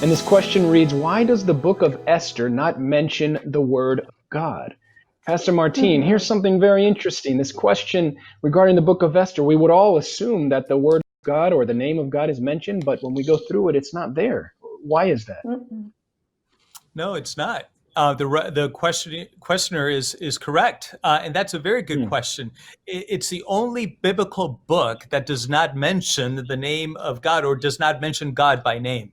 And this question reads, why does the book of Esther not mention the word of God? Pastor Martin, here's something very interesting. This question regarding the book of Esther, we would all assume that the word of God or the name of God is mentioned, but when we go through it, it's not there. Why is that? No, it's not. The questioner is correct, and that's a very good question. It's the only biblical book that does not mention the name of God or does not mention God by name.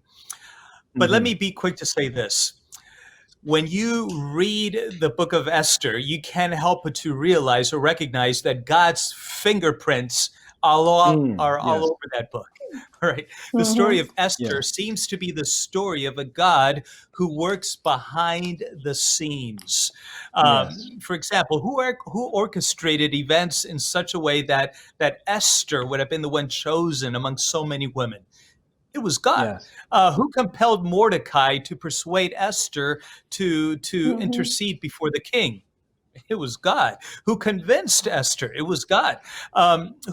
But let me be quick to say this. When you read the book of Esther, you can't help but to realize or recognize that God's fingerprints are all over that book. Right. The story of Esther seems to be the story of a God who works behind the scenes. For example, who orchestrated events in such a way that Esther would have been the one chosen among so many women? It was God. Yes. Who compelled Mordecai to persuade Esther to intercede before the king? It was God. Who convinced Esther? It was God.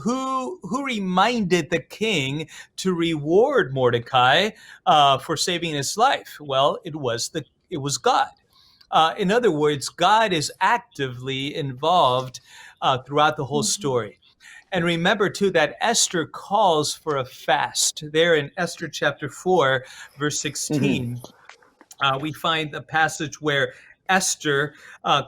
Who reminded the king to reward Mordecai for saving his life? Well, it was God. In other words, God is actively involved throughout the whole story. And remember, too, that Esther calls for a fast. There in Esther chapter 4, verse 16, we find a passage where Esther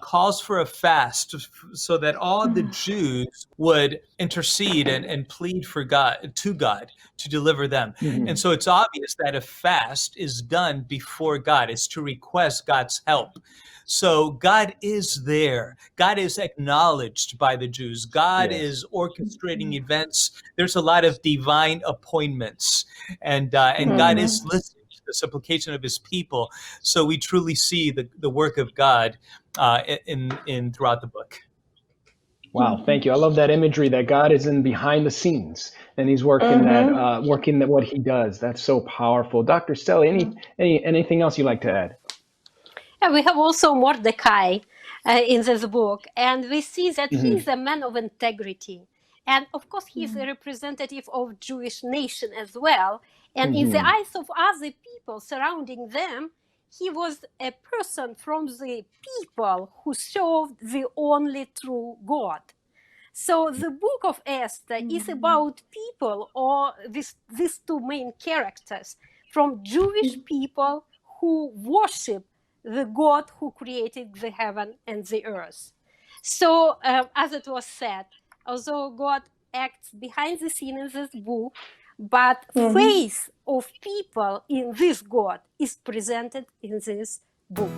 calls for a fast so that all the Jews would intercede and plead for God to deliver them. And so it's obvious that a fast is done before God. It's to request God's help. So God is there. God is acknowledged by the Jews. God is orchestrating events. There's a lot of divine appointments, and God is listening to the supplication of His people. So we truly see the work of God in throughout the book. Wow, thank you. I love that imagery that God is in behind the scenes and He's working what He does. That's so powerful. Dr. Stella, anything else you'd like to add? Yeah, we have also Mordecai in this book, and we see that he's a man of integrity. And of course, he's a representative of Jewish nation as well. And in the eyes of other people surrounding them, he was a person from the people who served the only true God. So the book of Esther is about people, or these two main characters, from Jewish people who worship the God who created the heaven and the earth. So, as it was said, although God acts behind the scene in this book, but faith of people in this God is presented in this book.